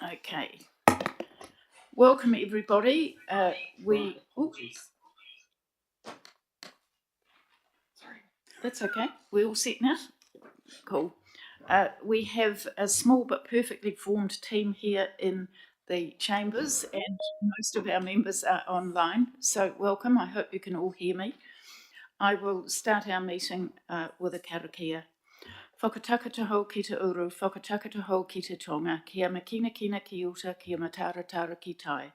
Okay. Welcome, everybody. That's okay. We're all set now. Cool. We have a small but perfectly formed team here in the chambers, and most of our members are online. So, welcome. I hope you can all hear me. I will start our meeting with a karakia. Whakataka taho ki te uru, whakataka taho ki te tonga, kia makina kina ki uta, kia matara tara ki tai.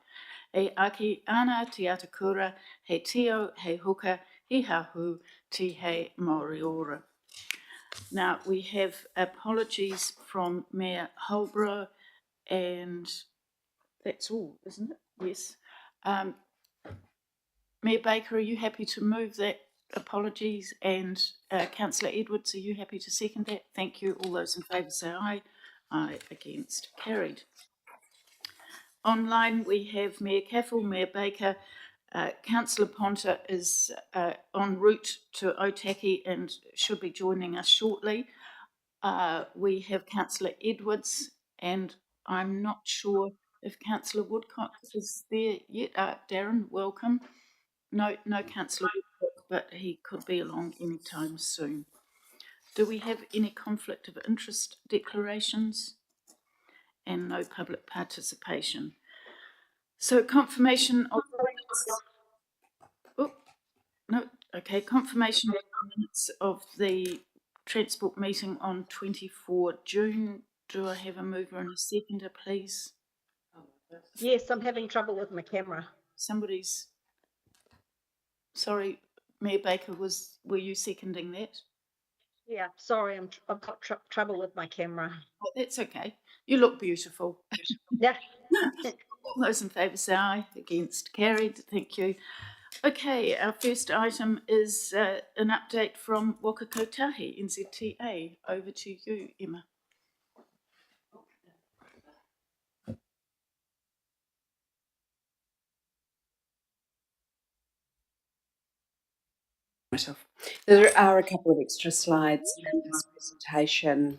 E aki ana te atakura, he tio, he huka, he hahu, ti he moriora. Now, we have apologies from Mayor Holbrook, and that's all, isn't it? Yes. Mayor Baker, are you happy to move that apologies? And Councillor Edwards, are you happy to second that? Thank you. All those in favour say aye. Aye, against, carried. Online, we have Mayor Caffel, Mayor Baker. Councillor Ponta is en route to Otaki and should be joining us shortly. We have Councillor Edwards, and I'm not sure if Councillor Woodcock is there yet. Darren, welcome. No Councillor Woodcock, but he could be along anytime soon. Do we have any conflict of interest declarations? And no public participation. So confirmation of confirmation of minutes of the transport meeting on 24 June. Do I have a mover and a seconder, please? Yes, I'm having trouble with my camera. Sorry, Mayor Baker, were you seconding that? Yeah, sorry, I've got trouble with my camera. Oh, that's okay. You look beautiful. Yeah. All those in favour say aye. Against, carried. Thank you. Okay, our first item is an update from Waka Kotahi, NZTA. Over to you, Emma. There are a couple of extra slides in this presentation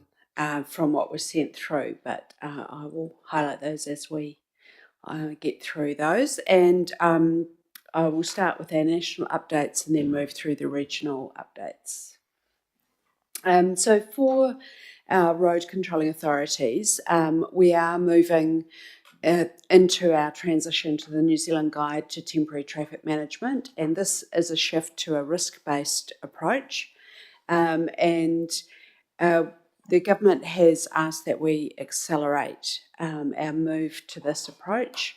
from what was sent through, but I will highlight those as we get through those. And I will start with our national updates and then move through the regional updates. So for our road controlling authorities, we are moving into our transition to the New Zealand Guide to Temporary Traffic Management, and this is a shift to a risk-based approach. And the government has asked that we accelerate our move to this approach.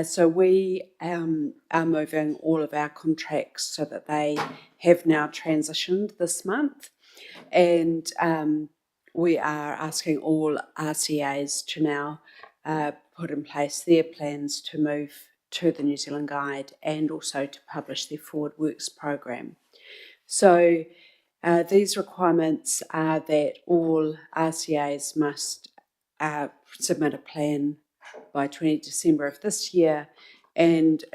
So we are moving all of our contracts so that they have now transitioned this month, and we are asking all RCAs to now put in place their plans to move to the New Zealand Guide and also to publish their Forward Works program. So these requirements are that all RCAs must submit a plan by 20 December of this year and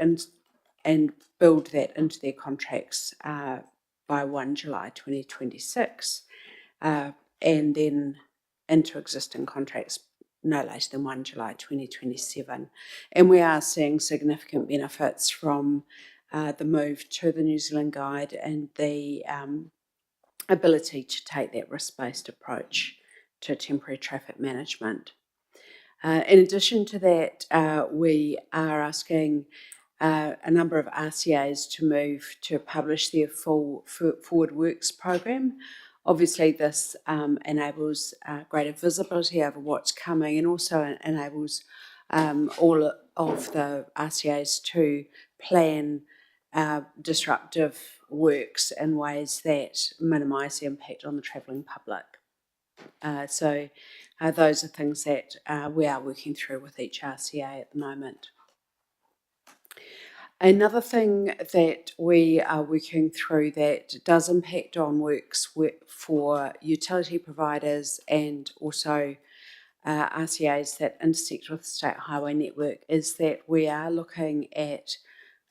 build that into their contracts by 1 July 2026, and then into existing contracts no later than 1 July 2027. And we are seeing significant benefits from the move to the New Zealand Guide and the ability to take that risk-based approach to temporary traffic management. In addition to that, we are asking a number of RCAs to move to publish their full Forward Works program. Obviously, this enables greater visibility over what's coming and also enables all of the RCAs to plan disruptive works in ways that minimise the impact on the travelling public. So those are things that we are working through with each RCA at the moment. Another thing that we are working through that does impact on works for utility providers and also RCAs that intersect with the state highway network is that we are looking at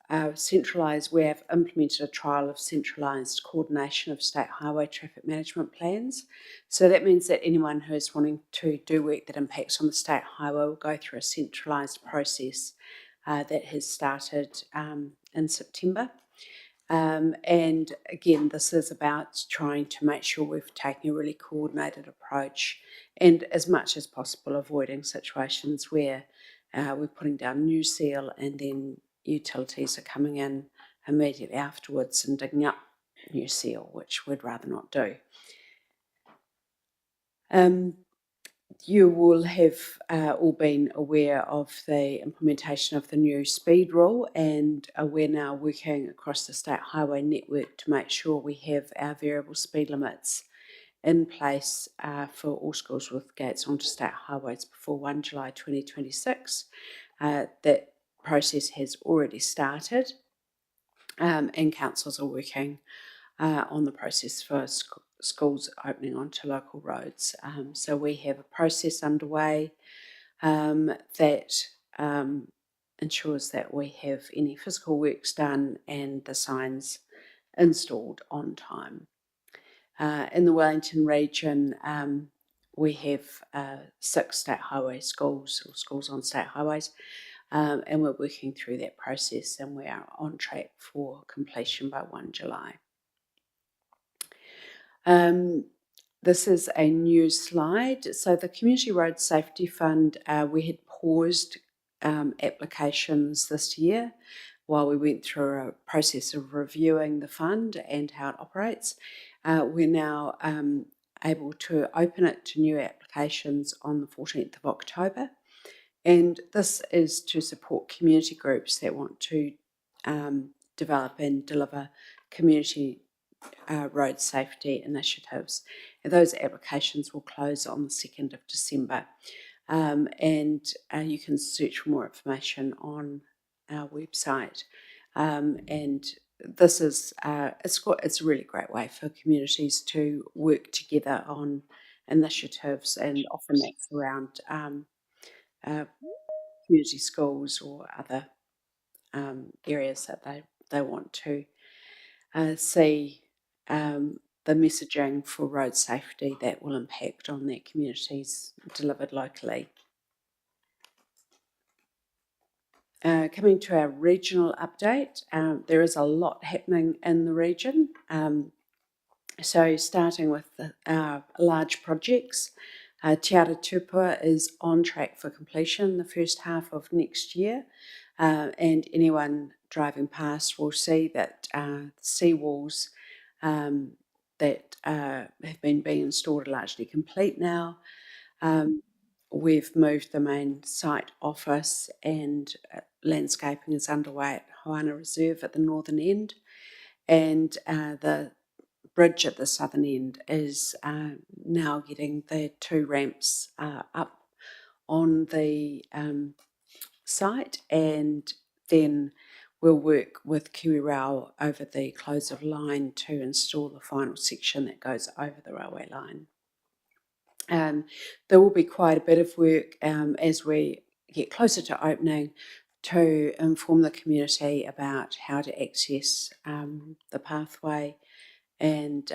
we have implemented a trial of centralised coordination of state highway traffic management plans. So that means that anyone who is wanting to do work that impacts on the state highway will go through a centralised process that has started in September. And again, this is about trying to make sure we've taken a really coordinated approach and, as much as possible, avoiding situations where we're putting down new seal and then utilities are coming in immediately afterwards and digging up new seal, which we'd rather not do. You will have all been aware of the implementation of the new speed rule, and we're now working across the state highway network to make sure we have our variable speed limits in place for all schools with gates onto state highways before 1 July 2026. That process has already started, and councils are working on the process for schools opening onto local roads. So we have a process underway that ensures that we have any physical works done and the signs installed on time. In the Wellington region, we have 6 state highway schools, or schools on state highways, and we're working through that process, and we are on track for completion by 1 July. This is a new slide. So the Community Road Safety Fund, we had paused applications this year while we went through a process of reviewing the fund and how it operates. We're now able to open it to new applications on the 14th of October. And this is to support community groups that want to develop and deliver community road safety initiatives. And those applications will close on the 2nd of December. And you can search for more information on our website. And this is it's a really great way for communities to work together on initiatives, and often that's around community schools or other areas that they want to see the messaging for road safety that will impact on their communities delivered locally. Coming to our regional update, there is a lot happening in the region. So starting with our large projects, Te Ara Tupua is on track for completion the first half of next year, and anyone driving past will see that seawalls that have been being installed are largely complete now. We've moved the main site office, and landscaping is underway at Hoana Reserve at the northern end, and the bridge at the southern end is now getting the 2 ramps up on the site, and then we'll work with KiwiRail over the close of line to install the final section that goes over the railway line. There will be quite a bit of work as we get closer to opening to inform the community about how to access the pathway, and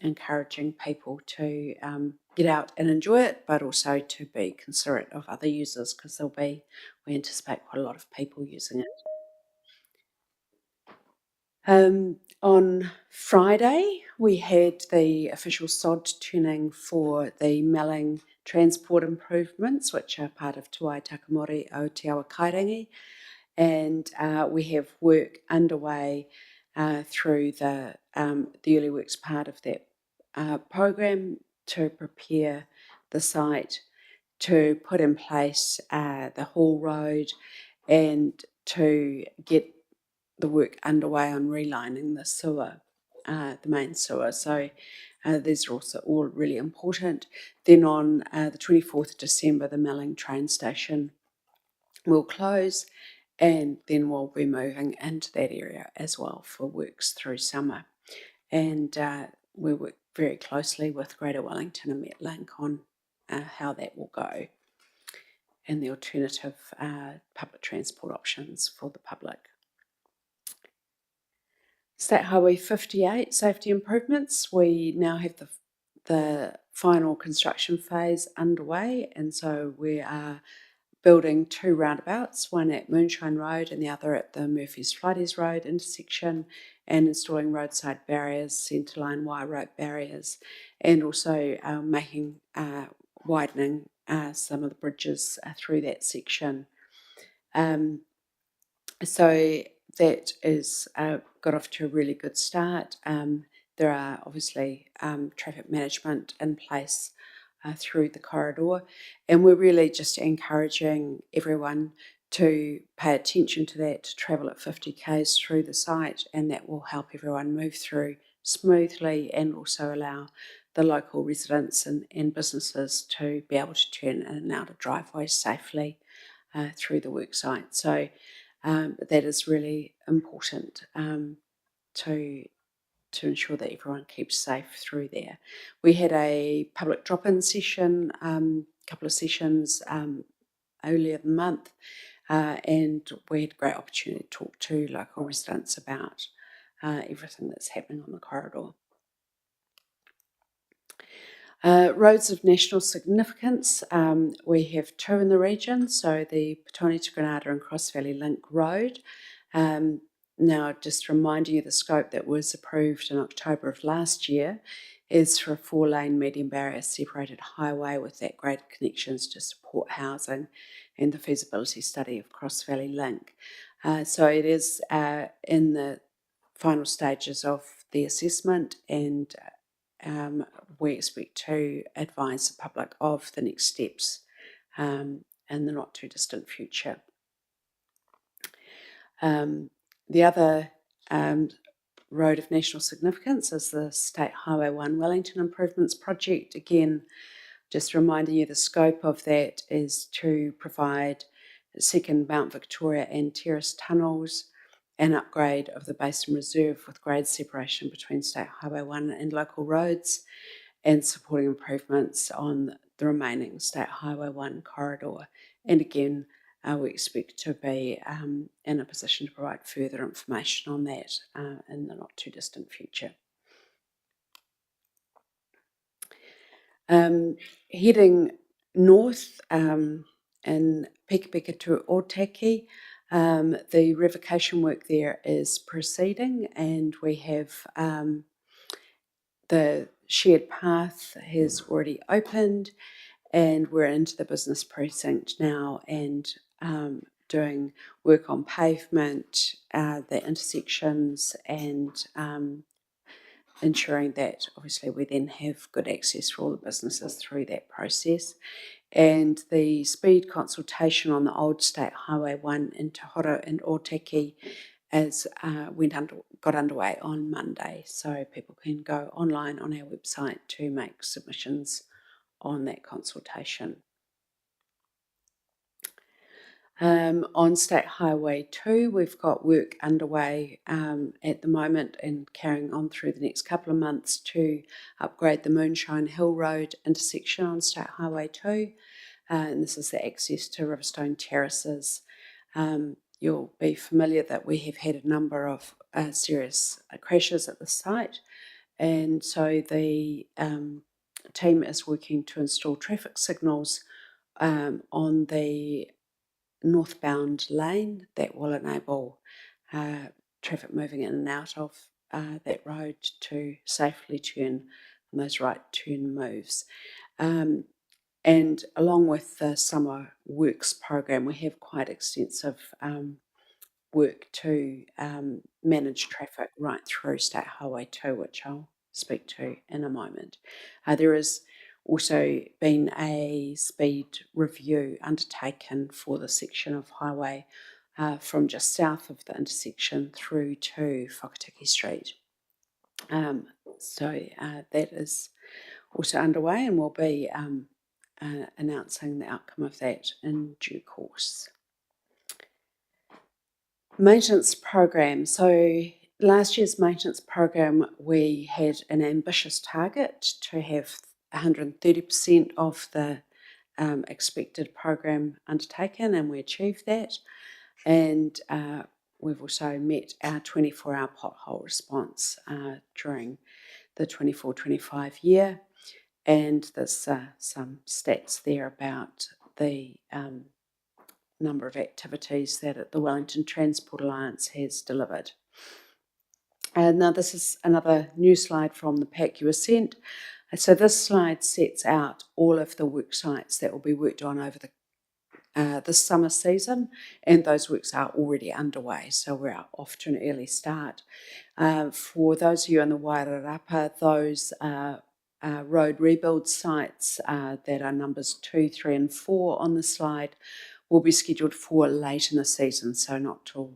encouraging people to get out and enjoy it, but also to be considerate of other users, because we anticipate quite a lot of people using it. On Friday, we had the official sod turning for the Melling transport improvements, which are part of Te Wai Takamori o Te Awa Kairangi, and we have work underway through the early works part of that program to prepare the site, to put in place the haul road, and to get the work underway on relining the sewer, the main sewer. So these are also all really important. Then on the 24th of December, the Melling train station will close, and then we'll be moving into that area as well for works through summer. And we work very closely with Greater Wellington and Metlink on how that will go, and the alternative public transport options for the public. State Highway 58 safety improvements. We now have the final construction phase underway, and so we are building 2 roundabouts, one at Moonshine Road and the other at the Murphy's Flighties Road intersection, and installing roadside barriers, centreline wire rope barriers, and also widening some of the bridges through that section. So that is got off to a really good start. There are obviously traffic management in place through the corridor, and we're really just encouraging everyone to pay attention to that, to travel at 50 k's through the site, and that will help everyone move through smoothly and also allow the local residents and businesses to be able to turn in and out of driveways safely through the worksite. So that is really important to ensure that everyone keeps safe through there. We had a public drop-in session, couple of sessions earlier the month, and we had a great opportunity to talk to local residents about everything that's happening on the corridor. Roads of national significance, we have 2 in the region, so the Petone to Granada and Cross Valley Link Road. Now, just reminding you, the scope that was approved in October of last year is for a 4-lane medium barrier separated highway with that graded connections to support housing and the feasibility study of Cross Valley Link. So it is in the final stages of the assessment, and we expect to advise the public of the next steps in the not too distant future. The other road of national significance is the State Highway 1 Wellington Improvements Project. Again, just reminding you the scope of that is to provide second Mount Victoria and Terrace tunnels, an upgrade of the Basin Reserve with grade separation between State Highway 1 and local roads, and supporting improvements on the remaining State Highway 1 corridor. And again, we expect to be in a position to provide further information on that in the not too distant future. Heading north in Pekapeka to Otaki, the revocation work there is proceeding, and we have the shared path has already opened, and we're into the business precinct now and doing work on pavement, the intersections, and ensuring that obviously we then have good access for all the businesses through that process. And the speed consultation on the old State Highway 1 into Horo and Otaki got underway on Monday, so people can go online on our website to make submissions on that consultation. On State Highway 2, we've got work underway at the moment and carrying on through the next couple of months to upgrade the Moonshine Hill Road intersection on State Highway 2. And this is the access to Riverstone Terraces. You'll be familiar that we have had a number of serious crashes at the site, and so the team is working to install traffic signals on the northbound lane that will enable traffic moving in and out of that road to safely turn on those right turn moves. And along with the summer works program, we have quite extensive work to manage traffic right through State Highway 2, which I'll speak to in a moment. There has also been a speed review undertaken for the section of highway from just south of the intersection through to Whakatiki Street. So that is also underway, and we'll be announcing the outcome of that in due course. Maintenance program. So last year's maintenance program, we had an ambitious target to have 130% of the expected program undertaken, and we achieved that. And we've also met our 24-hour pothole response during the 24-25 year, and there's some stats there about the number of activities that the Wellington Transport Alliance has delivered. Now this is another new slide from the pack you were sent. So this slide sets out all of the work sites that will be worked on over this summer season, and those works are already underway, so we're off to an early start. For those of you in the Wairarapa, those road rebuild sites that are numbers 2, 3 and 4 on the slide will be scheduled for late in the season, so not till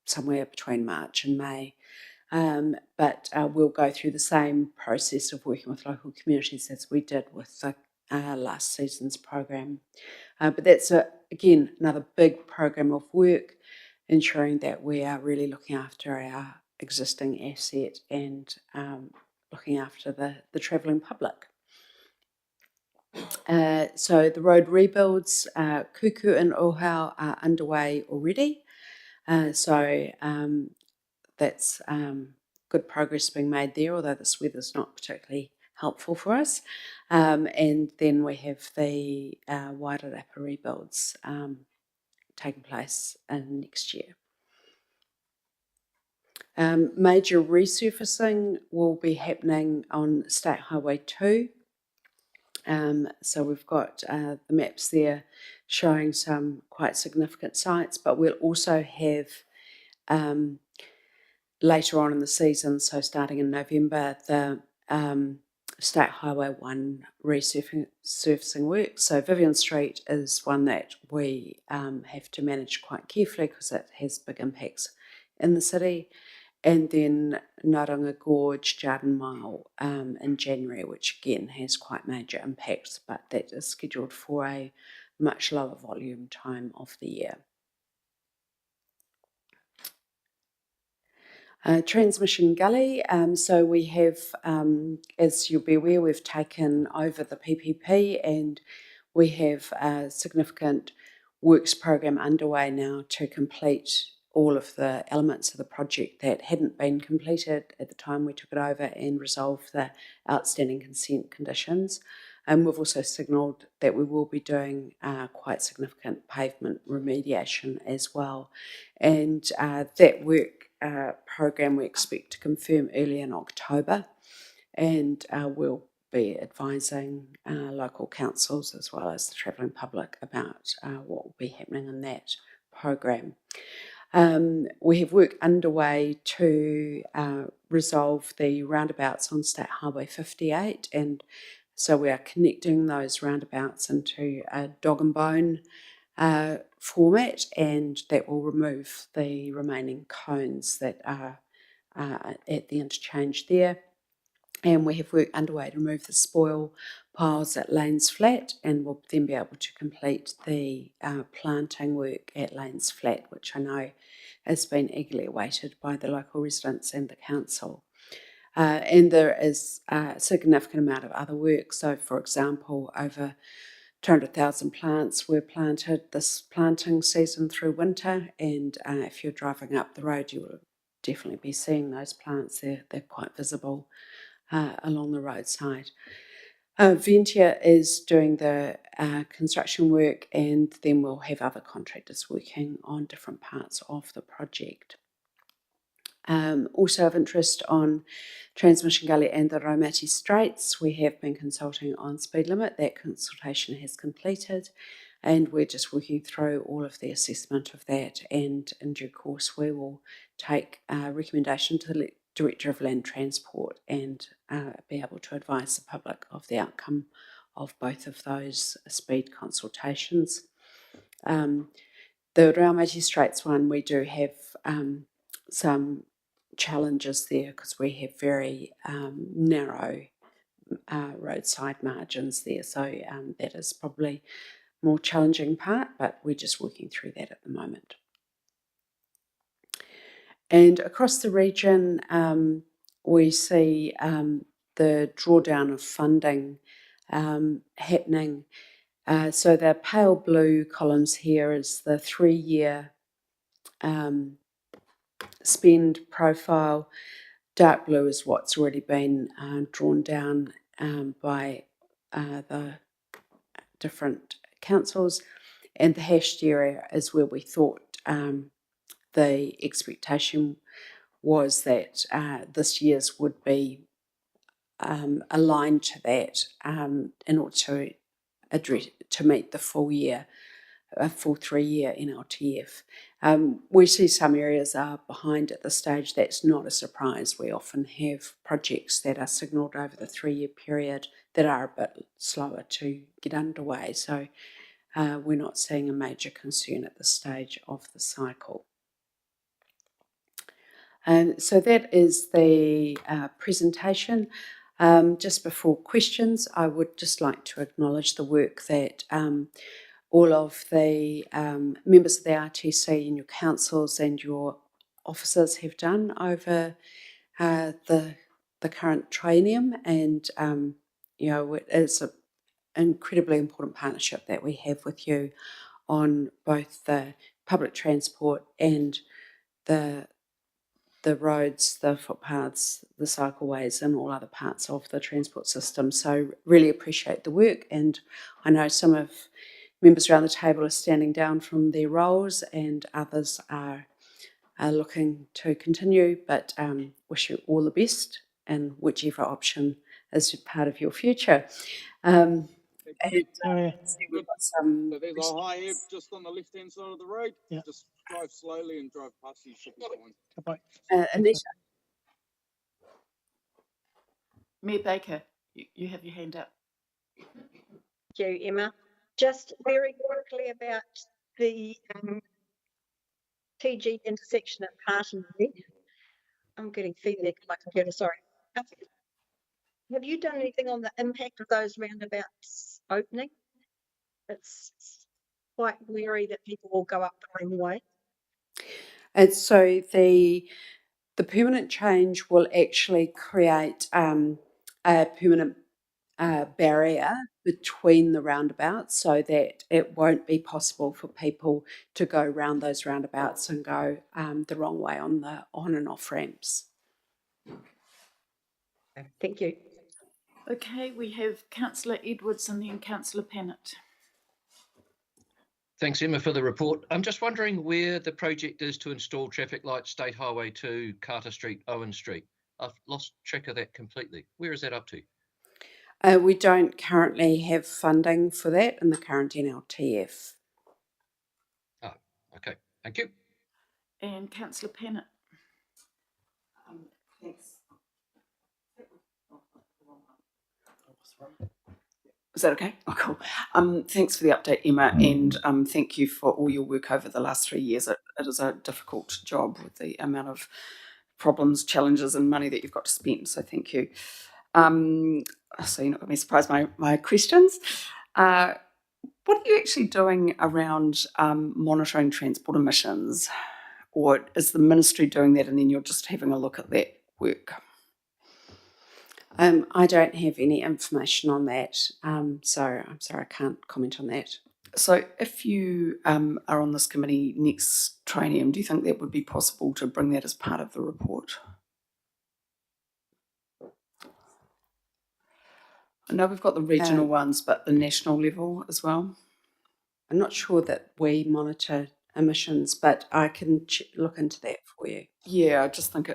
somewhere between March and May. But we'll go through the same process of working with local communities as we did with the last season's program. But that's, again, another big program of work, ensuring that we are really looking after our existing asset and looking after the travelling public. So the road rebuilds, Kuku and Ohau are underway already. So that's good progress being made there, although this weather's not particularly helpful for us. And then we have the Wairarapa rebuilds taking place next year. Major resurfacing will be happening on State Highway 2. So we've got the maps there showing some quite significant sites, but we'll also have later on in the season, so starting in November, the State Highway 1 resurfacing work. So Vivian Street is one that we have to manage quite carefully because it has big impacts in the city. And then Naranga Gorge, Jarden Mile in January, which again has quite major impacts, but that is scheduled for a much lower volume time of the year. Transmission Gully, so we have, as you'll be aware, we've taken over the PPP and we have a significant works program underway now to complete all of the elements of the project that hadn't been completed at the time we took it over and resolve the outstanding consent conditions. And we've also signalled that we will be doing quite significant pavement remediation as well. And that work program we expect to confirm early in October, and we'll be advising local councils as well as the travelling public about what will be happening in that program. We have work underway to resolve the roundabouts on State Highway 58, and so we are connecting those roundabouts into a dog and bone format, and that will remove the remaining cones that are at the interchange there. And we have work underway to remove the spoil piles at Lanes Flat, and we'll then be able to complete the planting work at Lanes Flat, which I know has been eagerly awaited by the local residents and the council. And there is a significant amount of other work. So, for example, over 200,000 plants were planted this planting season through winter, and if you're driving up the road, you will definitely be seeing those plants. They're quite visible along the roadside. Ventia is doing the construction work, and then we'll have other contractors working on different parts of the project. Also of interest on Transmission Gully and the Raumati Straits, we have been consulting on speed limit. That consultation has completed, and we're just working through all of the assessment of that, and in due course we will take a recommendation to the Director of Land Transport and be able to advise the public of the outcome of both of those speed consultations. The Raumati Straits one, we do have some challenges there because we have very narrow roadside margins there, so that is probably more challenging part, but we're just working through that at the moment. And across the region, we see the drawdown of funding happening. So the pale blue columns here is the 3-year spend profile. Dark blue is what's already been drawn down by the different councils, and the hashed area is where we thought the expectation was that this year's would be aligned to that in order to address to meet the full year, a full 3-year NLTF. We see some areas are behind at this stage. That's not a surprise. We often have projects that are signalled over the 3-year period that are a bit slower to get underway. So we're not seeing a major concern at this stage of the cycle. So that is the presentation. Just before questions, I would just like to acknowledge the work that all of the members of the RTC and your councils and your officers have done over the current triennium, and it's an incredibly important partnership that we have with you on both the public transport and the roads, the footpaths, the cycleways, and all other parts of the transport system. So really appreciate the work, and I know some of members around the table are standing down from their roles, and others are looking to continue, but wish you all the best in whichever option is part of your future. And we've got some So there's a high ebb just on the left-hand side of the road. Yeah. Just drive slowly and drive past. You should be fine. Anita. Mayor Baker, you have your hand up. Thank you, Emma. Just very quickly about the TG intersection at Partonbury. I'm getting feedback on my computer, sorry. Have you done anything on the impact of those roundabouts opening? It's quite wary that people will go up the wrong way. And so the permanent change will actually create a permanent barrier between the roundabouts, so that it won't be possible for people to go around those roundabouts and go the wrong way on the on and off ramps. Thank you. Okay, we have Councillor Edwards and then Councillor Pennant. Thanks, Emma, for the report. I'm just wondering where the project is to install traffic lights, State Highway 2, Carter Street, Owen Street. I've lost track of that completely. Where is that up to? We don't currently have funding for that in the current NLTF. Oh, okay. Thank you. And Councillor Pennant. Thanks. Is that okay? Oh, cool. Thanks for the update, Emma, and thank you for all your work over the last 3 years. It is a difficult job with the amount of problems, challenges, and money that you've got to spend. So thank you. So you're not going to be surprised by my questions. What are you actually doing around monitoring transport emissions? Or is the ministry doing that and then you're just having a look at that work? I don't have any information on that, so I'm sorry I can't comment on that. So if you are on this committee next triennium, do you think that would be possible to bring that as part of the report? I know we've got the regional ones, but the national level as well. I'm not sure that we monitor emissions, but I can look into that for you. Yeah, I just think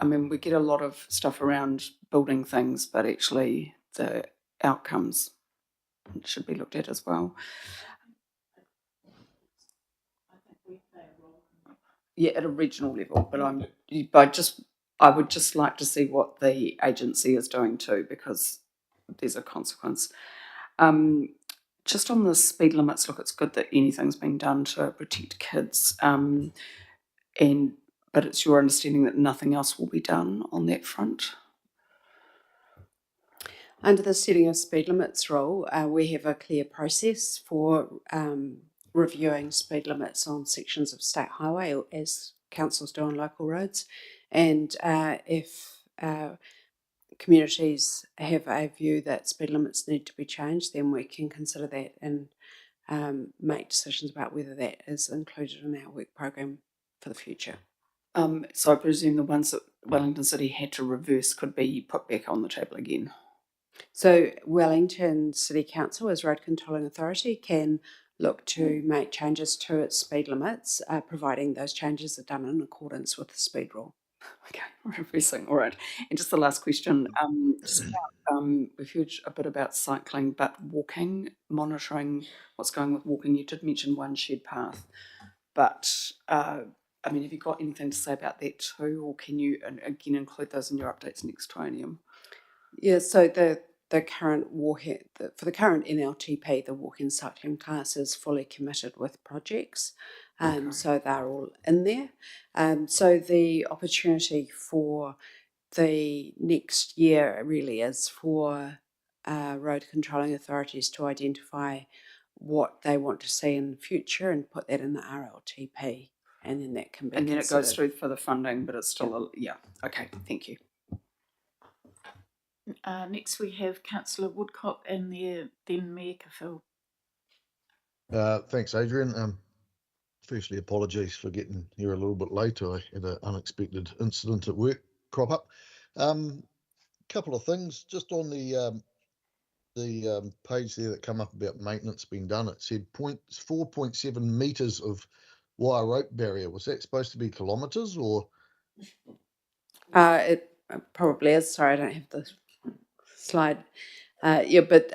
we get a lot of stuff around building things, but actually the outcomes should be looked at as well. Yeah, at a regional level, but I would just like to see what the agency is doing too, because there's a consequence. Just on the speed limits, look, it's good that anything's being done to protect kids, but it's your understanding that nothing else will be done on that front? Under the setting of speed limits rule, we have a clear process for reviewing speed limits on sections of state highway, as councils do on local roads. And if communities have a view that speed limits need to be changed, then we can consider that and make decisions about whether that is included in our work program for the future. So I presume the ones that Wellington City had to reverse could be put back on the table again. So Wellington City Council, as road controlling authority, can look to make changes to its speed limits, providing those changes are done in accordance with the speed rule. Okay, reversing. All right. And just the last question. Just about, we've heard a bit about cycling, but walking, monitoring what's going with walking. You did mention one shared path, but I mean, have you got anything to say about that too, or can you again include those in your updates next triennium? Yeah, so the current for the current NLTP, the walk-in cycling class is fully committed with projects, Okay. so they're all in there. So the opportunity for the next year really is for road controlling authorities to identify what they want to see in the future and put that in the RLTP, and then that can be And then it goes considered. through for the funding, but it's still yeah. Okay, thank you. Next we have Councillor Woodcock and then Mayor Cahill. Thanks, Adrian. Firstly, apologies for getting here a little bit late. I had an unexpected incident at work crop up. Couple of things just on the page there that come up about maintenance being done. It said 4.7 meters of wire rope barrier. Was that supposed to be kilometers or? It probably is. Sorry, I don't have the slide. Yeah, but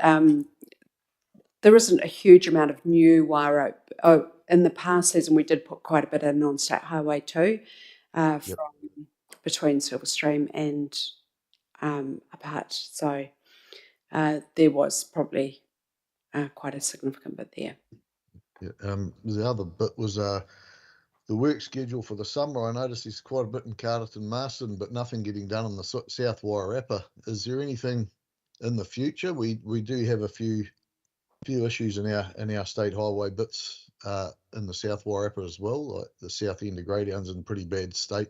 there isn't a huge amount of new wire rope. Oh, in the past season, we did put quite a bit in on State Highway 2 Yep. from between Silverstream and apart. So there was probably quite a significant bit there. Yeah, the other bit was the work schedule for the summer. I noticed there's quite a bit in Carterton Marston, but nothing getting done in the South Wairarapa. Is there anything in the future? We do have a few issues in our state highway bits in the South Wairarapa as well. Like the south end of Greydown's in pretty bad state,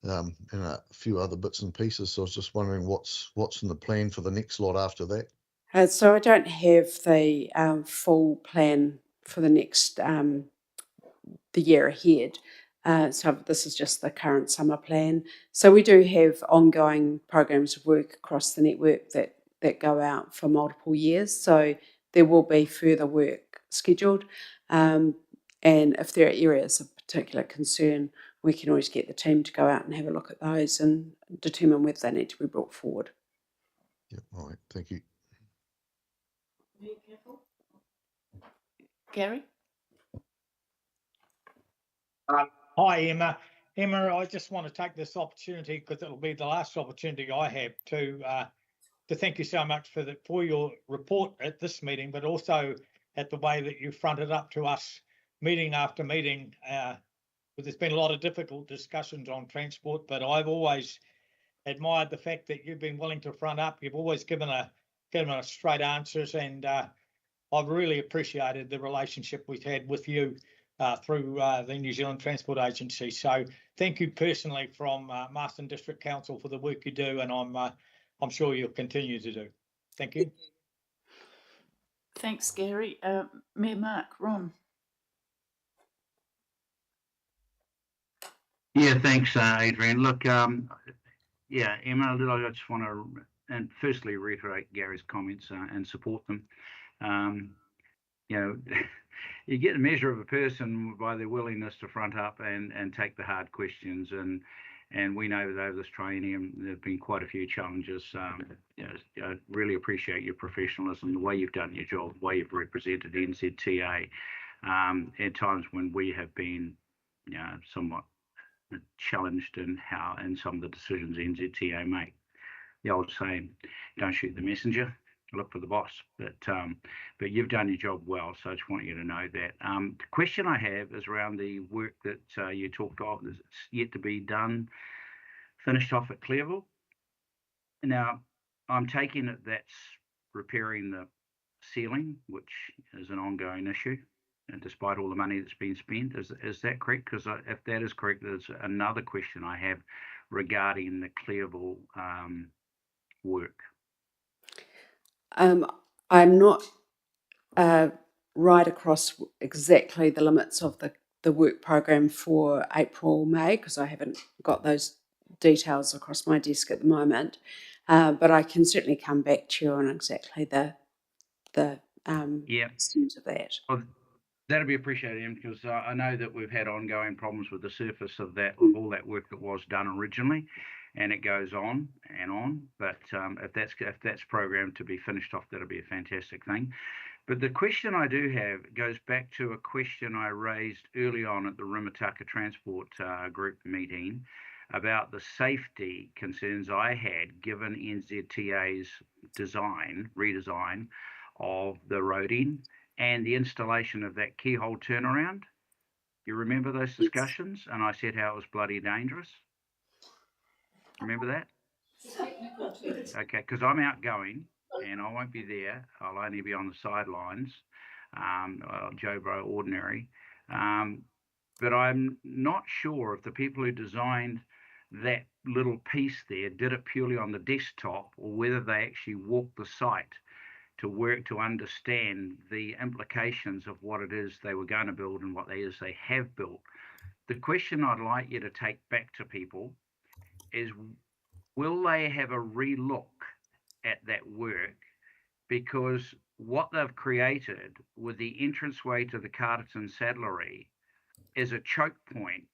and a few other bits and pieces. So I was just wondering what's in the plan for the next lot after that. So I don't have the full plan for the next the year ahead. So this is just the current summer plan. So we do have ongoing programs of work across the network that go out for multiple years. So there will be further work scheduled. And if there are areas of particular concern, we can always get the team to go out and have a look at those and determine whether they need to be brought forward. Yeah, all right, thank you. Gary? Hi, Emma. Emma, I just want to take this opportunity because it'll be the last opportunity I have to thank you so much for your report at this meeting, but also at the way that you fronted up to us meeting after meeting. But there's been a lot of difficult discussions on transport, but I've always admired the fact that you've been willing to front up. You've always given us straight answers, and I've really appreciated the relationship we've had with you through the New Zealand Transport Agency. So thank you personally from Marsden District Council for the work you do, and I'm sure you'll continue to do. Thank you. Thanks, Gary. Mayor Mark, Ron. Yeah, thanks, Adrian. Look, yeah, Emma, I just want to, and firstly reiterate Gary's comments and support them. You know, you get a measure of a person by their willingness to front up and take the hard questions. And we know that over this triennium, there have been quite a few challenges. You know, I really appreciate your professionalism, the way you've done your job, the way you've represented NZTA at times when we have been, you know, somewhat challenged in some of the decisions NZTA make. The old saying, don't shoot the messenger, look for the boss. But you've done your job well, so I just want you to know that. The question I have is around the work that you talked of that's yet to be done, finished off at Clearville. Now, I'm taking it that's repairing the ceiling, which is an ongoing issue, and despite all the money that's been spent. Is that correct? Because if that is correct, there's another question I have regarding the Clearville work. I'm not right across exactly the limits of the the work program for April, May, because I haven't got those details across my desk at the moment. But I can certainly come back to you on exactly the Yeah. extent of that. Well, that'd be appreciated, Em, because I know that we've had ongoing problems with the surface of that, of all that work that was done originally, and it goes on and on. But if that's programmed to be finished off, that'll be a fantastic thing. But the question I do have goes back to a question I raised early on at the Rimataka Transport Group meeting about the safety concerns I had given NZTA's redesign of the roading and the installation of that keyhole turnaround. You remember those discussions? And I said how it was bloody dangerous. Remember that? Okay, because I'm outgoing and I won't be there. I'll only be on the sidelines, Joe Bro ordinary. But I'm not sure if the people who designed that little piece there did it purely on the desktop or whether they actually walked the site to work to understand the implications of what it is they were going to build and what it is they have built. The question I'd like you to take back to people is, will they have a relook at that work? Because what they've created with the entranceway to the Carterton Saddlery is a choke point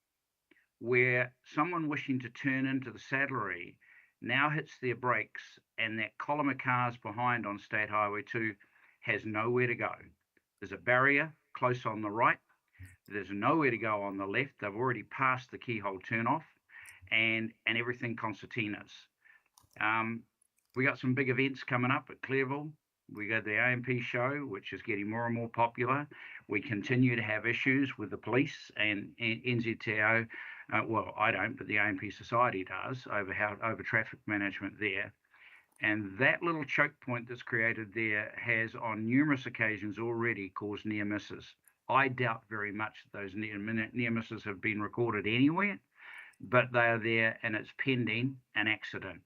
where someone wishing to turn into the saddlery now hits their brakes and that column of cars behind on State Highway 2 has nowhere to go. There's a barrier close on the right. There's nowhere to go on the left. They've already passed the keyhole turnoff and everything concertinas. We got some big events coming up at Clearville. We got the AMP show, which is getting more and more popular. We continue to have issues with the police and NZTO. Well, I don't, but the AMP Society does over traffic management there. And that little choke point that's created there has on numerous occasions already caused near misses. I doubt very much that those near misses have been recorded anywhere, but they are there and it's pending an accident.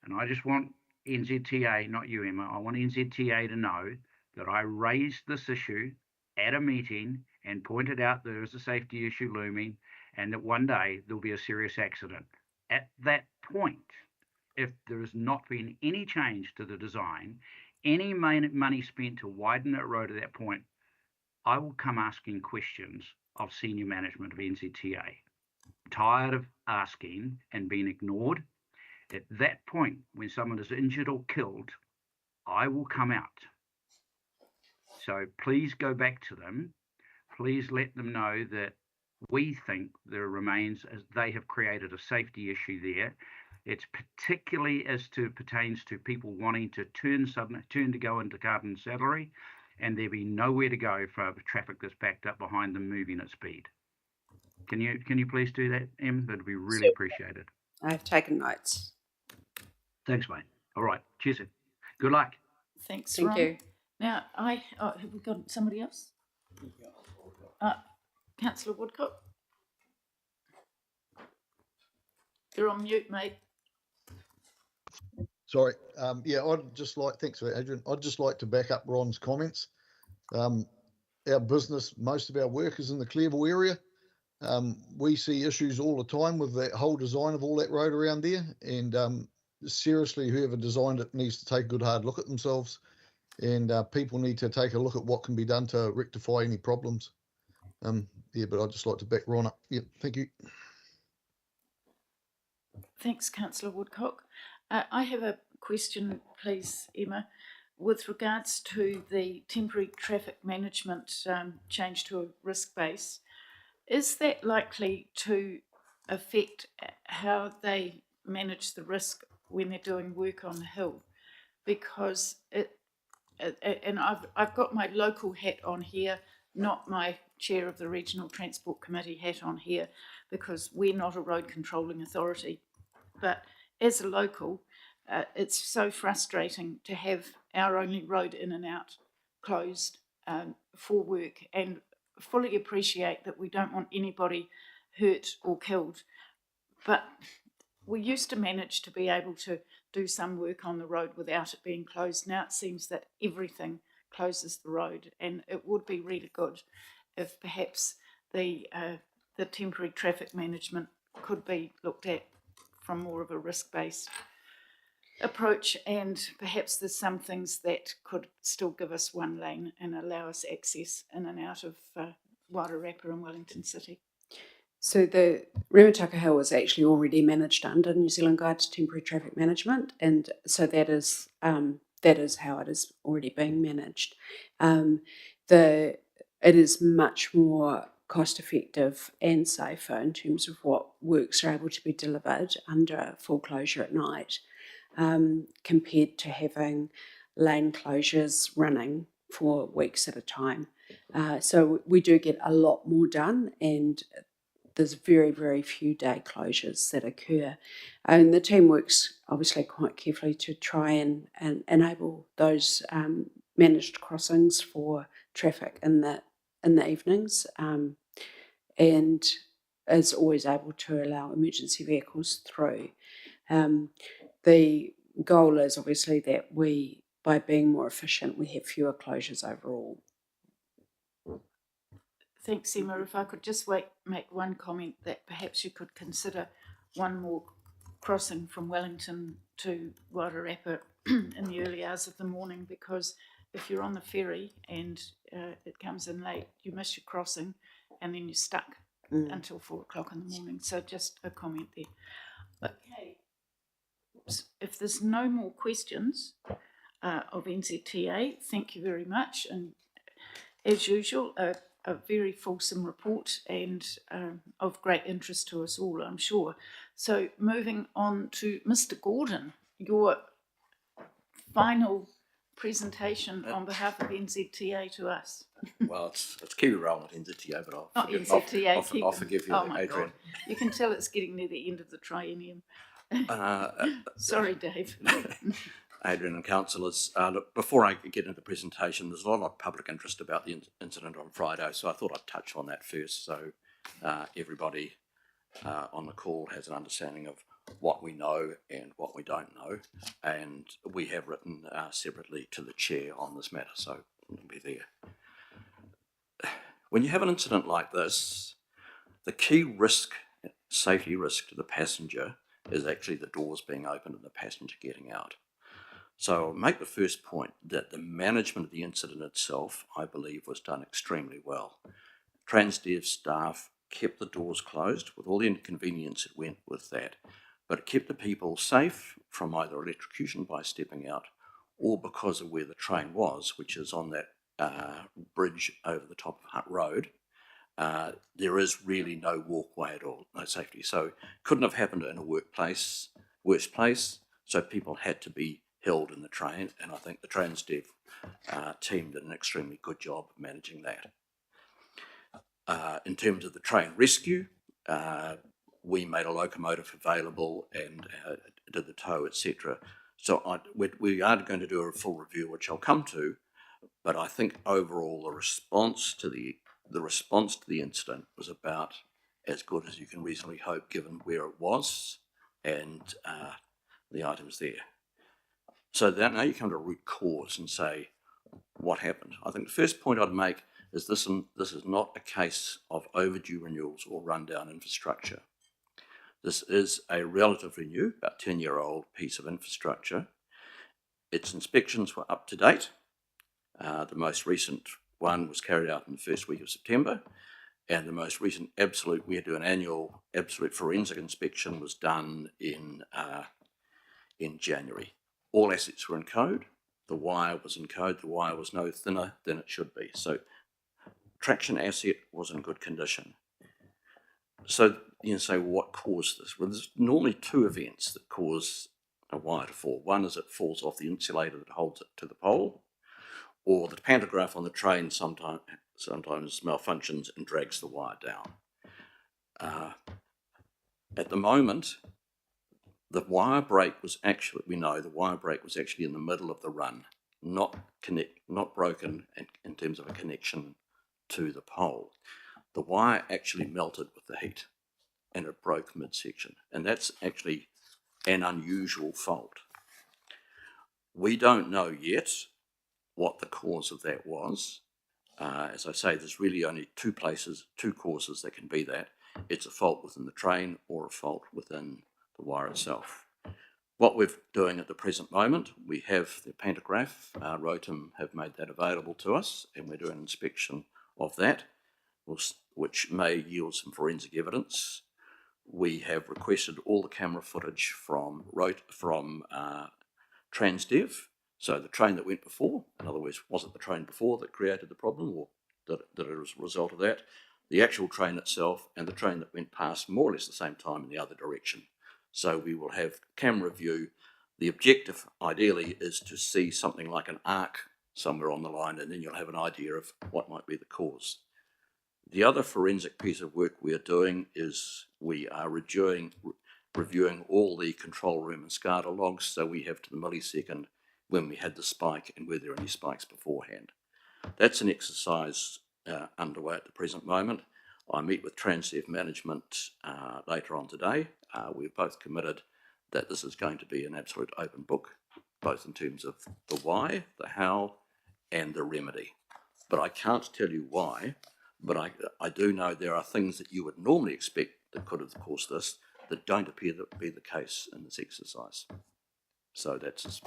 And I just want NZTA, not you, Emma, I want NZTA to know that I raised this issue at a meeting and pointed out there is a safety issue looming and that one day there'll be a serious accident. At that point, if there has not been any change to the design, any money spent to widen that road at that point, I will come asking questions of senior management of NZTA. I'm tired of asking and being ignored. At that point, when someone is injured or killed, I will come out. So please go back to them. Please let them know that we think there remains, as they have created a safety issue there. It's particularly as to pertains to people wanting to turn to go into Carterton Saddlery, and there be nowhere to go for traffic that's backed up behind them moving at speed. Can you please do that, Em? That'd be really appreciated. I've taken notes. Thanks, mate. All right. Cheers. Good luck. Thanks, Thank Ron. you. Now, have we got somebody else? Councillor Woodcock. You're on mute, mate. Sorry. Thanks for that, Adrian. I'd just like to back up Ron's comments. Our business, most of our work is in the Clearville area. We see issues all the time with that whole design of all that road around there. And seriously, whoever designed it needs to take a good hard look at themselves. And people need to take a look at what can be done to rectify any problems. But I'd just like to back Ron up. Yeah, thank you. Thanks, Councillor Woodcock. I have a question, please, Emma, with regards to the temporary traffic management change to a risk base. Is that likely to affect how they manage the risk when they're doing work on the hill? Because and I've got my local hat on here, not my chair of the Regional Transport Committee hat on here, because we're not a road controlling authority. But as a local, it's so frustrating to have our only road in and out closed for work, and fully appreciate that we don't want anybody hurt or killed. But we used to manage to be able to do some work on the road without it being closed. Now it seems that everything closes the road, and it would be really good if perhaps the temporary traffic management could be looked at from more of a risk-based approach, and perhaps there's some things that could still give us one lane and allow us access in and out of Wairarapa and Wellington City. So the Remataka Hill was actually already managed under New Zealand Guide to Temporary Traffic Management, and so that is how it is already being managed. It is much more cost effective and safer in terms of what works are able to be delivered under full closure at night, compared to having lane closures running for weeks at a time. So we do get a lot more done, and there's very, very few day closures that occur. And the team works obviously quite carefully to try and enable those managed crossings for traffic in the evenings, and is always able to allow emergency vehicles through. The goal is obviously that by being more efficient, we have fewer closures overall. Thanks, Emma. If I could just make one comment, that perhaps you could consider one more crossing from Wellington to Wairarapa in the early hours of the morning, because if you're on the ferry and it comes in late, you miss your crossing and then you're stuck until 4 o'clock in the morning. So just a comment there. Okay. If there's no more questions of NZTA, thank you very much. And as usual, a very fulsome report and of great interest to us all, I'm sure. So moving on to Mr. Gordon, your final presentation on behalf of NZTA to us. Well, it's Kiwi Rail, not NZTA, but Not NZTA, I'll forgive you, oh my Adrian. God. You can tell it's getting near the end of the triennium. Sorry, Dave. Adrian and councillors, look, before I get into the presentation, there's a lot of public interest about the incident on Friday, so I thought I'd touch on that first, so everybody on the call has an understanding of what we know and what we don't know, and we have written separately to the chair on this matter, so it'll be there. When you have an incident like this, the key safety risk to the passenger is actually the doors being opened and the passenger getting out. So I'll make the first point that the management of the incident itself, I believe, was done extremely well. Transdev staff kept the doors closed with all the inconvenience that went with that, but it kept the people safe from either electrocution by stepping out or because of where the train was, which is on that bridge over the top of Hutt Road. There is really no walkway at all, no safety. So it couldn't have happened in a worse place, so people had to be held in the train, and I think the Transdev team did an extremely good job of managing that. In terms of the train rescue, we made a locomotive available and did the tow, etc. So we are going to do a full review, which I'll come to, but I think overall the response to the incident was about as good as you can reasonably hope, given where it was and the items there. So now you come to root cause and say, what happened? I think the first point I'd make is this is not a case of overdue renewals or rundown infrastructure. This is a relatively new, about 10-year-old piece of infrastructure. Its inspections were up to date. The most recent one was carried out in the first week of September, and the most recent we had to do an annual absolute forensic inspection was done in January. All assets were in code. The wire was in code. The wire was no thinner than it should be. So traction asset was in good condition. So you say, well, what caused this? Well, there's normally two events that cause a wire to fall. One is it falls off the insulator that holds it to the pole, or the pantograph on the train sometimes malfunctions and drags the wire down. At the moment, the wire break was actually in the middle of the run, not broken in terms of a connection to the pole. The wire actually melted with the heat and it broke midsection, and that's actually an unusual fault. We don't know yet what the cause of that was. As I say, there's really only two causes that can be that. It's a fault within the train or a fault within the wire itself. What we're doing at the present moment, we have the pantograph. Rotem have made that available to us, and we're doing an inspection of that, which may yield some forensic evidence. We have requested all the camera footage from Transdev. So the train that went before, in other words, was it the train before that created the problem, or that it was a result of that? The actual train itself and the train that went past more or less the same time in the other direction. So we will have camera view. The objective, ideally, is to see something like an arc somewhere on the line, and then you'll have an idea of what might be the cause. The other forensic piece of work we are doing is we are reviewing all the control room and SCADA logs, so we have to the millisecond when we had the spike and were there any spikes beforehand. That's an exercise underway at the present moment. I meet with Transdev management later on today. We're both committed that this is going to be an absolute open book, both in terms of the why, the how, and the remedy. But I can't tell you why, but I do know there are things that you would normally expect that could have caused this that don't appear to be the case in this exercise. So that's as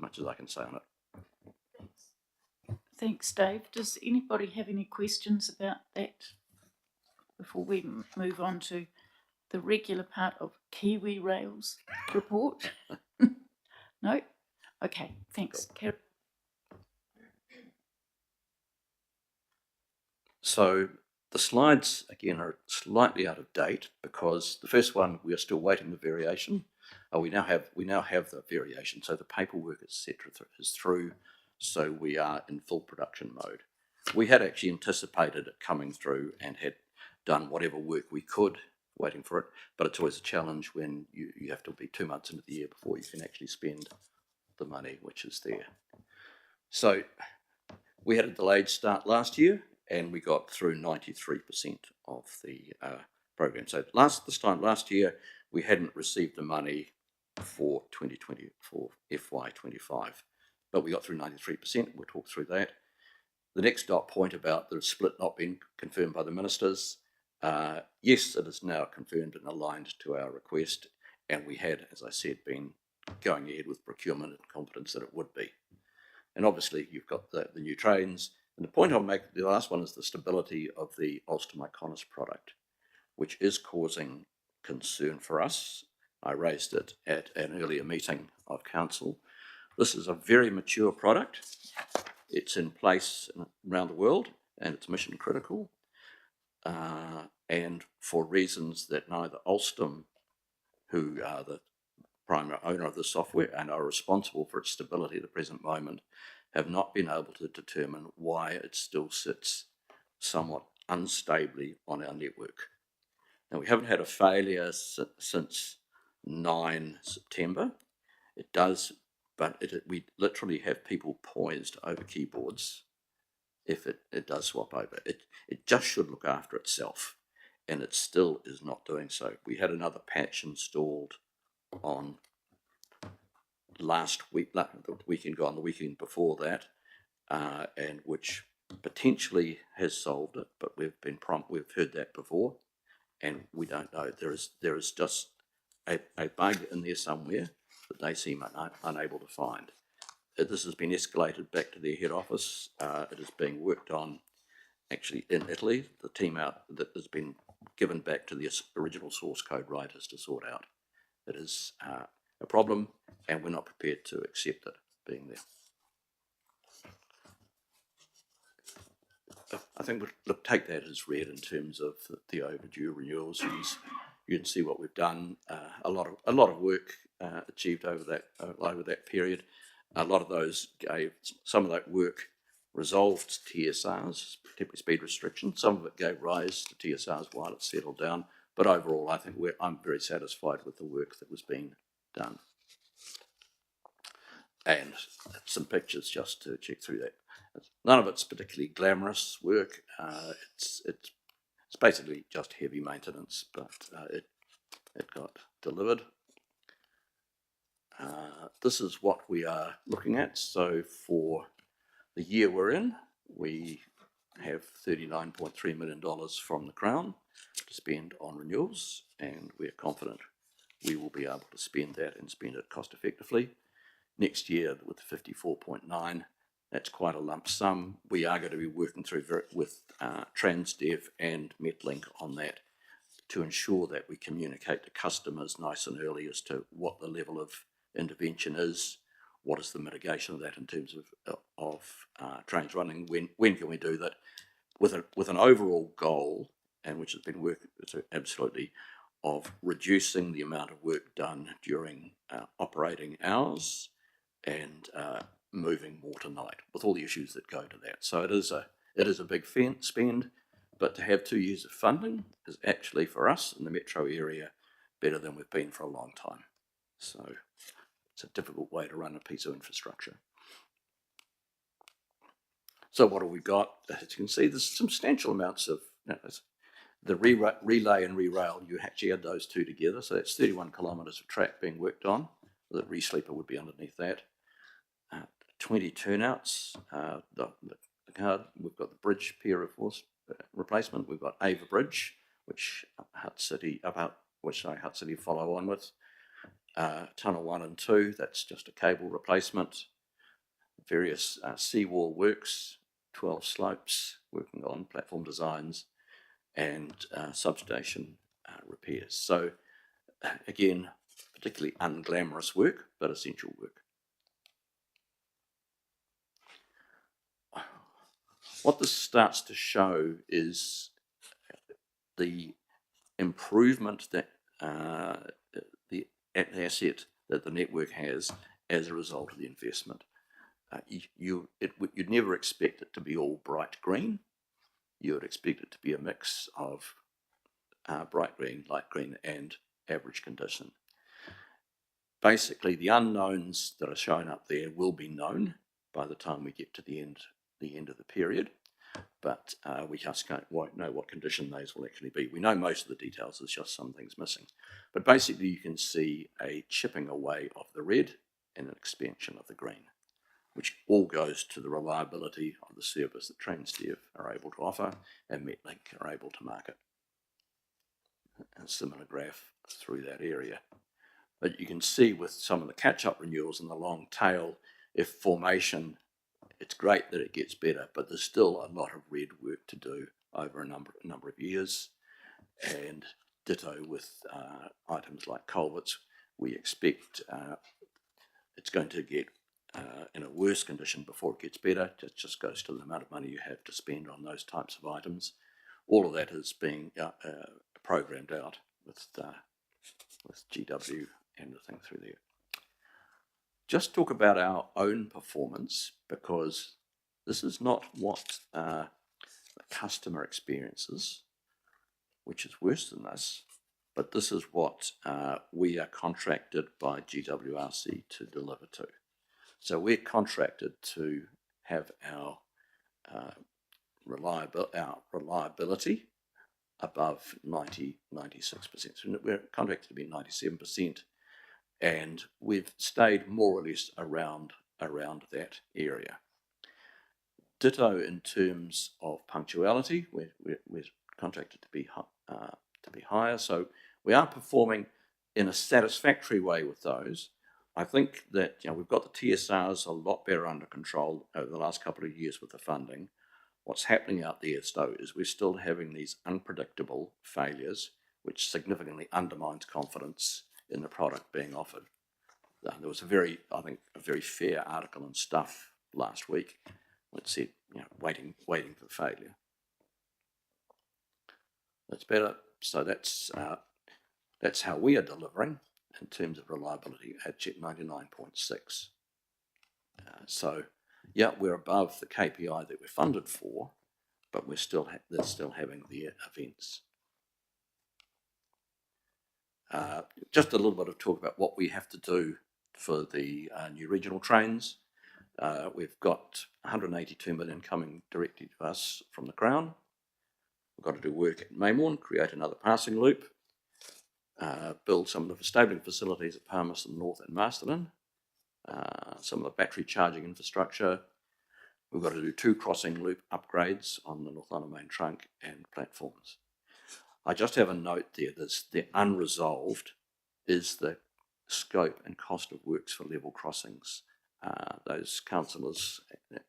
much as I can say on it. Thanks, Dave. Does anybody have any questions about that before we move on to the regular part of Kiwi Rail's report? No? Okay, thanks. Cool. So the slides, again, are slightly out of date because the first one, we are still waiting the variation. We now have the variation, so the paperwork, etc., is through, so we are in full production mode. We had actually anticipated it coming through and had done whatever work we could waiting for it, but it's always a challenge when you have to be 2 months into the year before you can actually spend the money which is there. So we had a delayed start last year, and we got through 93% of the program. So this time last year, we hadn't received the money for 2020 for FY25, but we got through 93%. We'll talk through that. The next dot point about the split not being confirmed by the ministers, yes, it is now confirmed and aligned to our request, and we had, as I said, been going ahead with procurement and confidence that it would be. And obviously, you've got the new trains. And the point I'll make, the last one, is the stability of the Ulster-Mykonos product, which is causing concern for us. I raised it at an earlier meeting of council. This is a very mature product. It's in place around the world, and it's mission critical. And for reasons that neither Alstom, who are the primary owner of the software and are responsible for its stability at the present moment, have not been able to determine why it still sits somewhat unstably on our network. Now, we haven't had a failure since 9 September. It does, but we literally have people poised over keyboards if it does swap over. It just should look after itself, and it still is not doing so. We had another patch installed on last week, the weekend gone, the weekend before that, and which potentially has solved it, but we've heard that before, and we don't know. There is just a bug in there somewhere that they seem unable to find. This has been escalated back to their head office. It is being worked on actually in Italy. The team out that has been given back to the original source code writers to sort out. It is a problem, and we're not prepared to accept it being there. I think we'll take that as read in terms of the overdue renewals. You can see what we've done. A lot of work achieved over that period. A lot of those some of that work resolved TSRs, particularly speed restrictions. Some of it gave rise to TSRs while it settled down. But overall, I think I'm very satisfied with the work that was being done. And some pictures just to check through that. None of it's particularly glamorous work. It's basically just heavy maintenance, but it got delivered. This is what we are looking at. So for the year we're in, we have $39.3 million from the Crown to spend on renewals, and we're confident we will be able to spend that and spend it cost effectively. Next year, with 54.9, that's quite a lump sum. We are going to be working through with Transdev and Metlink on that to ensure that we communicate to customers nice and early as to what the level of intervention is, what is the mitigation of that in terms of trains running, when can we do that, with an overall goal, and which has been worked absolutely, of reducing the amount of work done during operating hours and moving more to night, with all the issues that go to that. So it is a big spend, but to have 2 years of funding is actually, for us in the metro area, better than we've been for a long time. So it's a difficult way to run a piece of infrastructure. So what have we got? As you can see, there's substantial amounts of the relay and re-rail. You actually add those two together, so that's 31 kilometres of track being worked on. The re-sleeper would be underneath that. 20 turnouts. We've got the bridge pier of course replacement. We've got Ava Bridge, which Hutt City follow on with. Tunnel 1 and 2. That's just a cable replacement. Various seawall works, 12 slopes, working on platform designs, and substation repairs. So again, particularly unglamorous work, but essential work. What this starts to show is the improvement that the asset that the network has as a result of the investment. You'd never expect it to be all bright green. You would expect it to be a mix of bright green, light green, and average condition. Basically, the unknowns that are shown up there will be known by the time we get to the end of the period, but we just won't know what condition those will actually be. We know most of the details, there's just some things missing. But basically you can see a chipping away of the red and an expansion of the green, which all goes to the reliability of the service that Transdev are able to offer and Metlink are able to market. A similar graph through that area. But you can see with some of the catch-up renewals and the long tail, if formation, it's great that it gets better, but there's still a lot of red work to do over a number of years. And ditto with items like culverts. We expect it's going to get in a worse condition before it gets better. It just goes to the amount of money you have to spend on those types of items. All of that is being programmed out with GW and the thing through there. Just talk about our own performance, because this is not what the customer experiences, which is worse than this, but this is what we are contracted by GWRC to deliver to. So we're contracted to have our reliability above 96%. So we're contracted to be 97%, and we've stayed more or less around that area. Ditto in terms of punctuality, we're contracted to be higher, so we are performing in a satisfactory way with those. I think that we've got the TSRs a lot better under control over the last couple of years with the funding. What's happening out there, though, is we're still having these unpredictable failures, which significantly undermines confidence in the product being offered. There was a very fair article in Stuff last week which said, waiting for failure. That's better. So that's how we are delivering in terms of reliability at 99.6. So yeah, we're above the KPI that we're funded for, but they're still having their events. Just a little bit of talk about what we have to do for the new regional trains. We've got 182 million coming directly to us from the Crown. We've got to do work at Maymourn, create another passing loop, build some of the stabling facilities at Palmerston North and Masterton, some of the battery charging infrastructure, We've got to do 2 crossing loop upgrades on the North Island main trunk and platforms. I just have a note there, the unresolved is the scope and cost of works for level crossings. Those councillors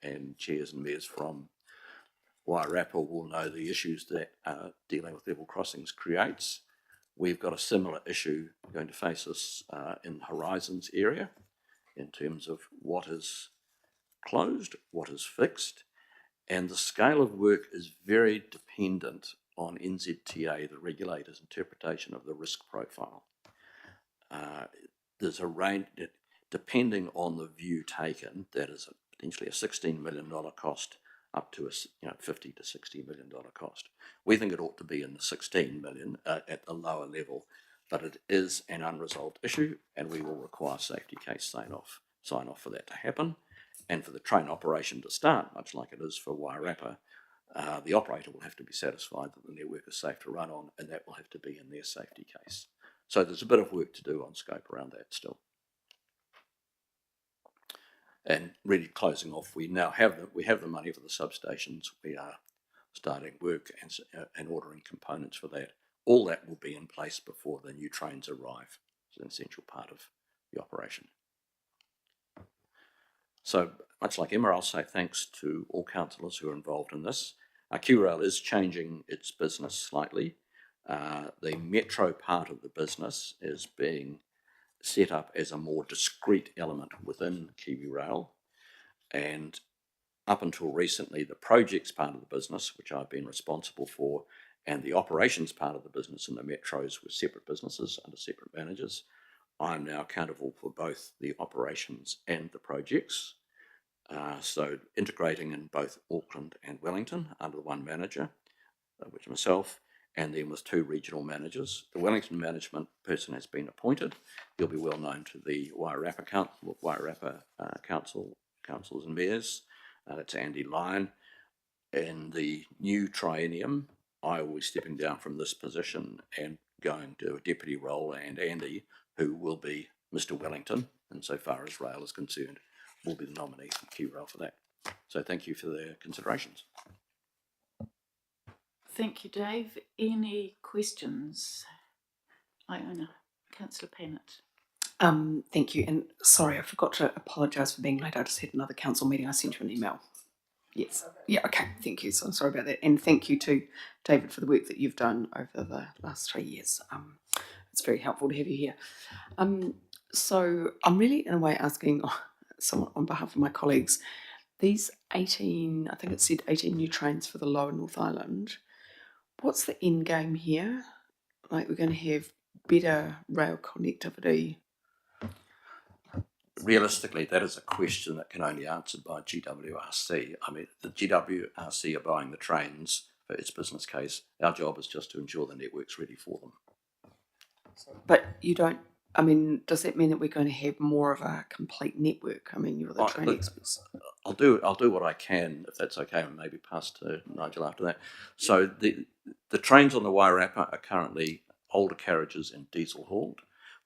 and chairs and mayors from Wairarapa will know the issues that dealing with level crossings creates. We've got a similar issue going to face us in the Horizons area in terms of what is closed, what is fixed, and the scale of work is very dependent on NZTA, the regulator's interpretation of the risk profile. There's a range, depending on the view taken, that is potentially a $16 million cost up to a $50 to $60 million cost. We think it ought to be in the 16 million at the lower level, but it is an unresolved issue, and we will require safety case sign off for that to happen, and for the train operation to start, much like it is for Wairarapa. The operator will have to be satisfied that the network is safe to run on, and that will have to be in their safety case. So there's a bit of work to do on scope around that still. And really closing off, we now have the money for the substations. We are starting work and ordering components for that. All that will be in place before the new trains arrive. It's an essential part of the operation. So much like Emma, I'll say thanks to all councillors who are involved in this. QRail is changing its business slightly. The metro part of the business is being set up as a more discrete element within KiwiRail, and up until recently, the projects part of the business, which I've been responsible for, and the operations part of the business in the metros were separate businesses under separate managers. I'm now accountable for both the operations and the projects. So integrating in both Auckland and Wellington under the one manager, which is myself, and then with 2 regional managers. The Wellington management person has been appointed. He'll be well known to the Wairarapa councils and mayors. That's Andy Lyon. In the new triennium, I will be stepping down from this position and going to a deputy role, and Andy, who will be Mr. Wellington, insofar as rail is concerned, will be the nominee for QRail for that. So thank you for their considerations. Thank you, Dave. Any questions? Iona, Councillor Pennant. Thank you. And sorry, I forgot to apologise for being late. I just had another council meeting. I sent you an email. Yes. Yeah, okay. Thank you. So I'm sorry about that. And thank you to David for the work that you've done over the last 3 years. It's very helpful to have you here. So I'm really, in a way, asking someone on behalf of my colleagues, these 18, I think it said 18 new trains for the lower North Island. What's the end game here? Like, we're going to have better rail connectivity. Realistically, that is a question that can only be answered by GWRC. I mean, the GWRC are buying the trains for its business case. Our job is just to ensure the network's ready for them. But you don't, I mean, does that mean that we're going to have more of a complete network? I mean, you're the train experts. I'll do what I can, if that's okay, and maybe pass to Nigel after that. So the trains on the Wairarapa are currently older carriages and diesel hauled.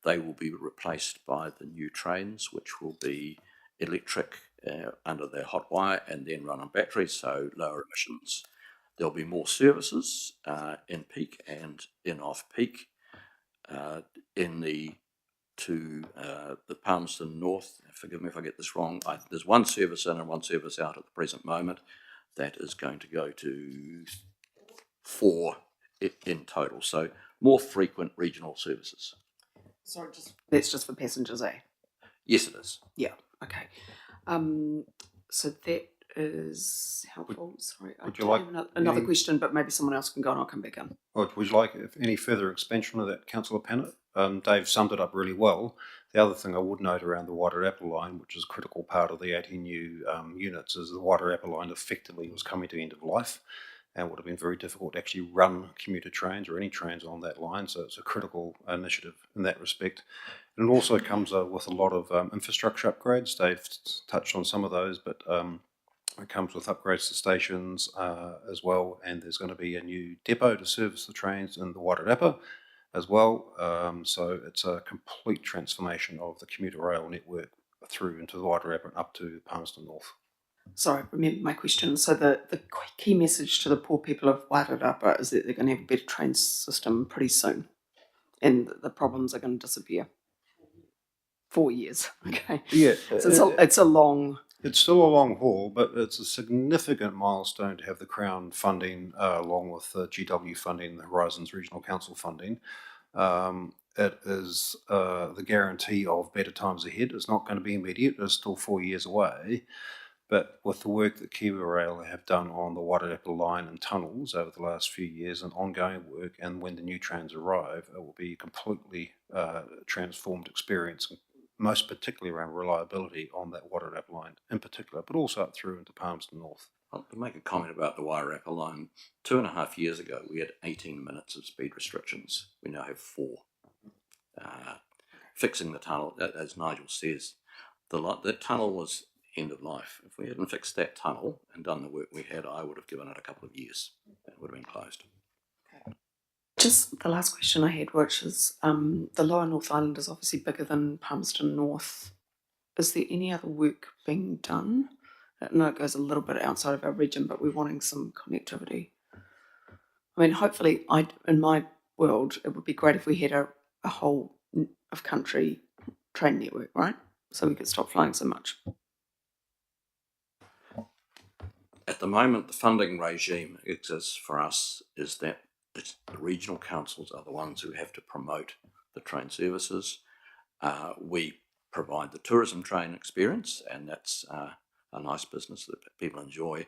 They will be replaced by the new trains, which will be electric under their hot wire and then run on batteries, so lower emissions. There'll be more services in peak and in off-peak. To the Palmerston North, forgive me if I get this wrong, there's 1 service in and 1 service out at the present moment. That is going to go to 4 in total, so more frequent regional services. Sorry, that's just for passengers, eh? Yes, it is. Yeah, okay. So that is helpful. Sorry, I do have another question, but maybe someone else can go and I'll come back in. Would you like any further expansion of that, Councillor Pennant? Dave summed it up really well. The other thing I would note around the Wairarapa line, which is a critical part of the 18 new units, is the Wairarapa line effectively was coming to the end of life and would have been very difficult to actually run commuter trains or any trains on that line. So it's a critical initiative in that respect. And it also comes with a lot of infrastructure upgrades. Dave touched on some of those, but it comes with upgrades to stations as well, and there's going to be a new depot to service the trains in the Wairarapa as well. So it's a complete transformation of the commuter rail network through into the Wairarapa and up to Palmerston North. Sorry, remember my question. So the key message to the poor people of Wairarapa is that they're going to have a better train system pretty soon, and the problems are going to disappear. 4 years, okay. Yeah, So it's a long. It's still a long haul, but it's a significant milestone to have the Crown funding, along with the GW funding, the Horizons Regional Council funding. It is the guarantee of better times ahead. It's not going to be immediate. It's still 4 years away. But with the work that KiwiRail have done on the Wairarapa line and tunnels over the last few years and ongoing work, and when the new trains arrive, it will be a completely transformed experience, most particularly around reliability on that Wairarapa line in particular, but also up through into Palmerston North. I'll make a comment about the Wairarapa line. 2.5 years ago, we had 18 minutes of speed restrictions. We now have 4. Fixing the tunnel, as Nigel says, the tunnel was end of life. If we hadn't fixed that tunnel and done the work we had, I would have given it a couple of years. It would have been closed. Just the last question I had, which is the Lower North Island is obviously bigger than Palmerston North. Is there any other work being done? I know it goes a little bit outside of our region, but we're wanting some connectivity. I mean, hopefully, in my world, it would be great if we had a whole of country train network, right? So we could stop flying so much. At the moment, the funding regime exists for us is that the regional councils are the ones who have to promote the train services. We provide the tourism train experience, and that's a nice business that people enjoy.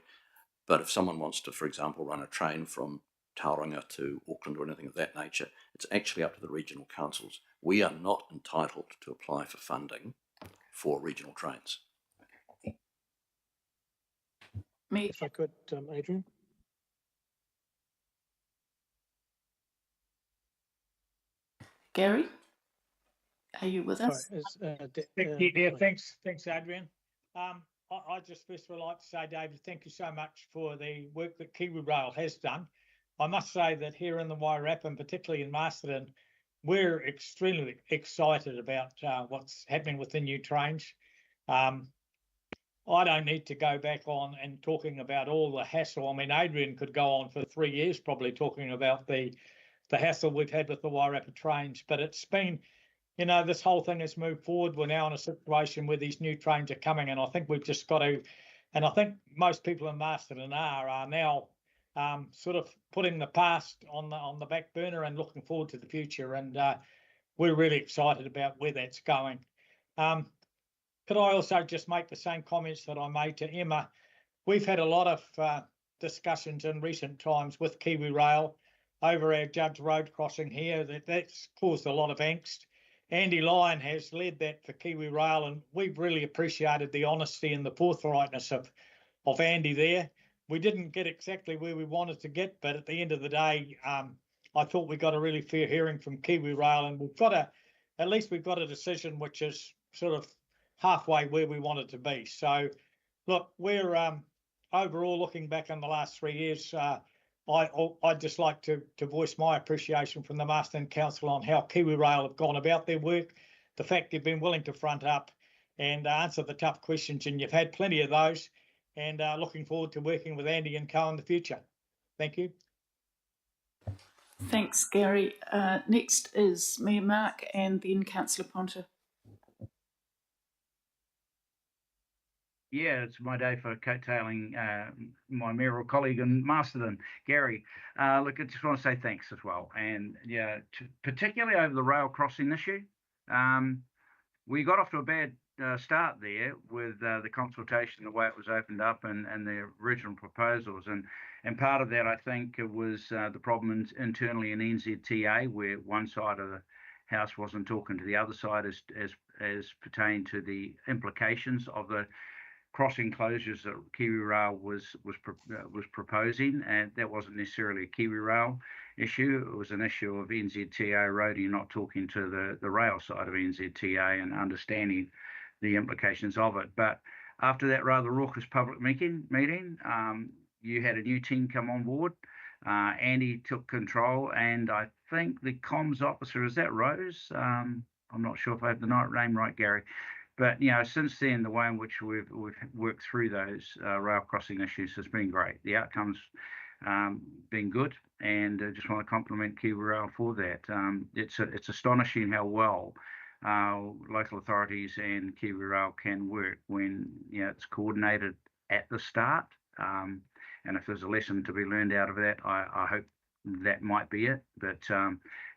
But if someone wants to, for example, run a train from Tauranga to Auckland or anything of that nature, it's actually up to the regional councils. We are not entitled to apply for funding for regional trains. Me, If I could, Adrian. Gary, are you with us? Thanks, Adrian. I just first would like to say, David, thank you so much for the work that KiwiRail has done. I must say that here in the Wairarapa, and particularly in Masterton, we're extremely excited about what's happening with the new trains. I don't need to go back on and talking about all the hassle. I mean, Adrian could go on for 3 years probably talking about the hassle we've had with the Wairarapa trains, but it's been, you know, this whole thing has moved forward. We're now in a situation where these new trains are coming, and I think we've just got to, and I think most people in Masterton are now sort of putting the past on the back burner and looking forward to the future, and we're really excited about where that's going. Could I also just make the same comments that I made to Emma? We've had a lot of discussions in recent times with KiwiRail over our Judge Road crossing here. That's caused a lot of angst. Andy Lyon has led that for KiwiRail, and we've really appreciated the honesty and the forthrightness of Andy there. We didn't get exactly where we wanted to get, but at the end of the day, I thought we got a really fair hearing from KiwiRail, and at least we've got a decision which is sort of halfway where we wanted to be. So, look, we're overall looking back on the last 3 years. I'd just like to voice my appreciation from the Masterton Council on how KiwiRail have gone about their work, the fact they've been willing to front up and answer the tough questions, and you've had plenty of those, and looking forward to working with Andy and Co in the future. Thank you. Thanks, Gary. Next is Mayor Mark and then Councillor Ponta. Yeah, it's my day for coattailing my mayoral colleague in Masterton, Gary. Look, I just want to say thanks as well. And yeah, particularly over the rail crossing issue. We got off to a bad start there with the consultation, the way it was opened up and the original proposals. And part of that, I think, it was the problem internally in NZTA, where one side of the House wasn't talking to the other side as pertained to the implications of the crossing closures that KiwiRail was proposing, and that wasn't necessarily a KiwiRail issue. It was an issue of NZTA roading not talking to the rail side of NZTA and understanding the implications of it. But after that rather raucous public meeting, you had a new team come on board. Andy took control, and I think the comms officer, is that Rose? I'm not sure if I have the name right, Gary. But since then, the way in which we've worked through those rail crossing issues has been great. The outcomes been good, and I just want to compliment Kiwi Rail for that. It's astonishing how well local authorities and Kiwi Rail can work when it's coordinated at the start. And if there's a lesson to be learned out of that, I hope that might be it. But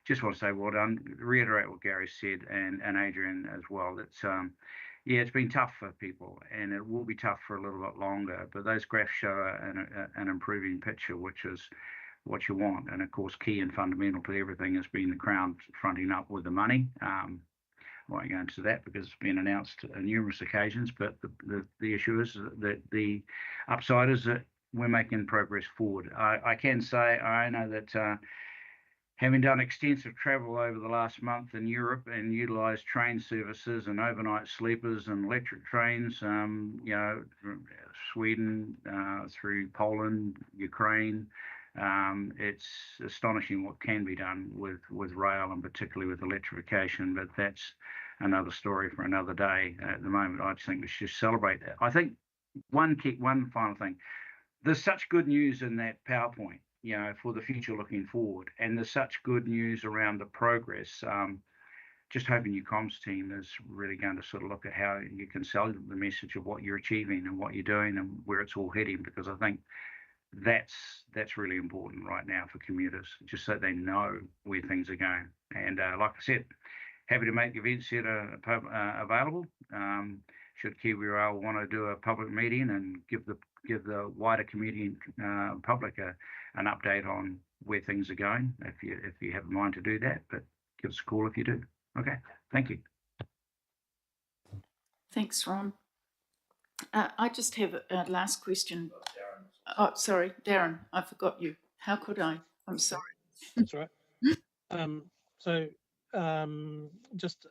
just want to say well done, reiterate what Gary said and Adrian as well. It's been tough for people, and it will be tough for a little bit longer, but those graphs show an improving picture, which is what you want. And of course, key and fundamental to everything has been the Crown fronting up with the money. I won't go into that because it's been announced on numerous occasions, but the issue is that the upside is that we're making progress forward. I can say I know that having done extensive travel over the last month in Europe and utilised train services and overnight sleepers and electric trains, from Sweden through Poland, Ukraine, it's astonishing what can be done with rail and particularly with electrification. But that's another story for another day. At the moment, I just think we should celebrate that. I think one final thing. There's such good news in that PowerPoint, for the future looking forward. And there's such good news around the progress. Just hoping your comms team is really going to sort of look at how you can sell the message of what you're achieving and what you're doing and where it's all heading, because I think that's really important right now for commuters, just so they know where things are going. And like I said, happy to make events here available. Should Kiwi Rail want to do a public meeting and give the wider community public an update on where things are going, if you have a mind to do that, but give us a call if you do. Okay, thank you. Thanks, Ron. I just have a last question. Oh, sorry, Darren, I forgot you. How could I? I'm sorry. That's right. Just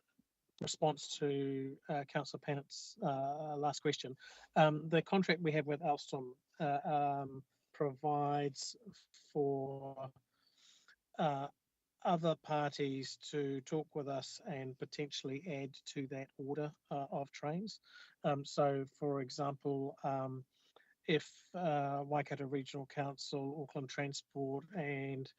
response to Councillor Pannett's last question. The contract we have with Alstom provides for other parties to talk with us and potentially add to that order of trains. So, for example, if Waikato Regional Council, Auckland Transport and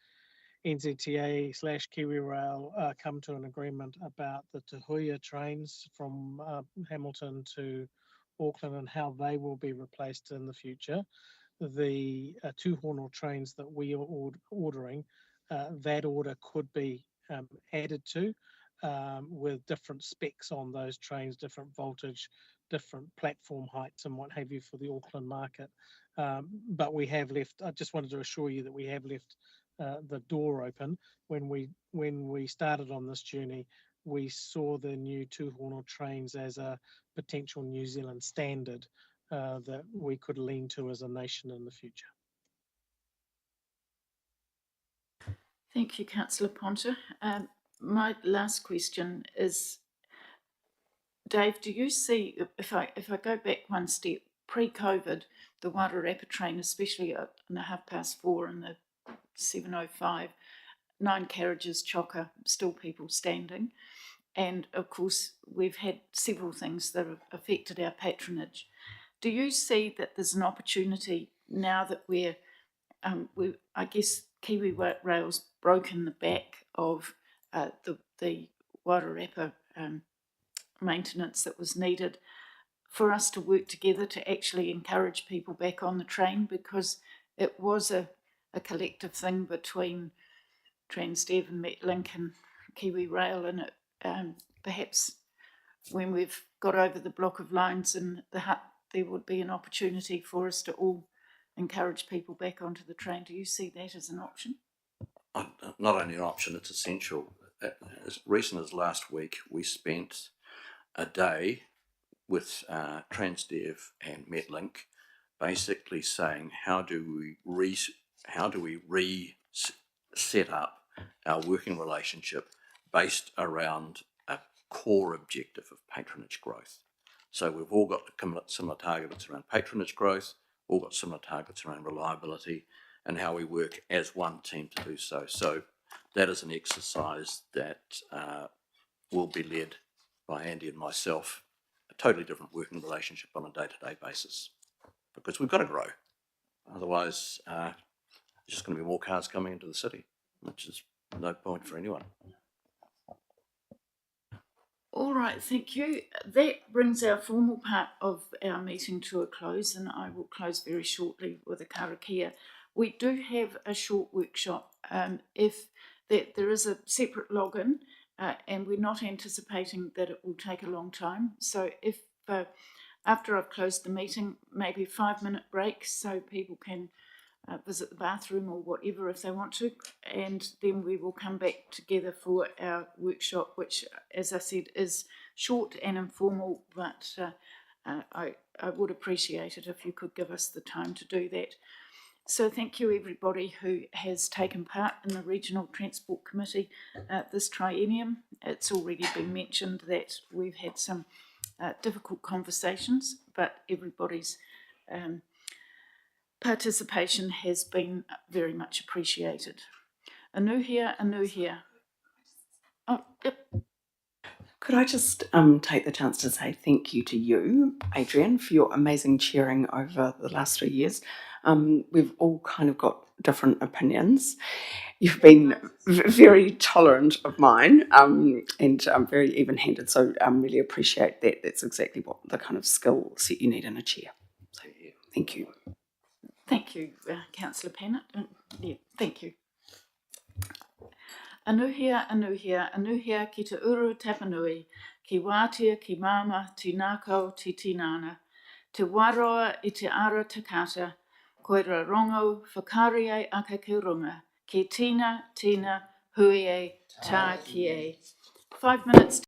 NZTA/Kiwi Rail come to an agreement about the Te Huia trains from Hamilton to Auckland and how they will be replaced in the future. The two-hornal trains that we are ordering, that order could be added to with different specs on those trains, different voltage, different platform heights and what have you for the Auckland market. But we have left, I just wanted to assure you that we have left the door open. When we started on this journey, we saw the new two-hornal trains as a potential New Zealand standard that we could lean to as a nation in the future. Thank you, Councillor Ponta. My last question is, Dave, do you see, if I go back one step, pre-COVID, the Wairarapa train, especially in the 4:30 and the 7:05, 9 carriages, chocker, still people standing. And of course, we've had several things that have affected our patronage. Do you see that there's an opportunity now that I guess Kiwi Rail's broken the back of the Wairarapa maintenance that was needed, for us to work together to actually encourage people back on the train, because it was a collective thing between Transdev and Metlink and Kiwi Rail, and it, perhaps when we've got over the block of lines in the hut, there would be an opportunity for us to all encourage people back onto the train. Do you see that as an option? Not only an option, it's essential. As recent as last week, we spent a day with Transdev and Metlink, basically saying how do we set up our working relationship based around a core objective of patronage growth. So we've all got similar targets around patronage growth, all got similar targets around reliability, and how we work as one team to do so. So that is an exercise that will be led by Andy and myself totally different working relationship on a day-to-day basis, because we've got to grow. Otherwise, there's just going to be more cars coming into the city, which is no point for anyone. All right, thank you. That brings our formal part of our meeting to a close, and I will close very shortly with a karakia. We do have a short workshop. If there is a separate login, and we're not anticipating that it will take a long time. So if after I've closed the meeting, maybe 5-minute break so people can visit the bathroom or whatever if they want to, and then we will come back together for our workshop, which, as I said, is short and informal, but I would appreciate it if you could give us the time to do that. So thank you everybody who has taken part in the Regional Transport Committee this triennium. It's already been mentioned that we've had some difficult conversations, but everybody's participation has been very much appreciated. Anuhia, Anuhia. Oh, yep. Could I just take the chance to say thank you to you, Adrian, for your amazing chairing over the last 3 years. We've all kind of got different opinions. You've been very tolerant of mine and very even-handed, so I really appreciate that. That's exactly what the kind of skill set you need in a chair. So, yeah, thank you. Thank you, Councillor Pennant. Yeah, thank you. Anuhia, Anuhia, Anuhia ki te uru tapanui, ki wātia, ki mama, tinako, ti tinana, te waroa I te ara takata, koe ra rongo, whakarie aka ki runga, ki tina, tina, hui e, tā ki e. 5 minutes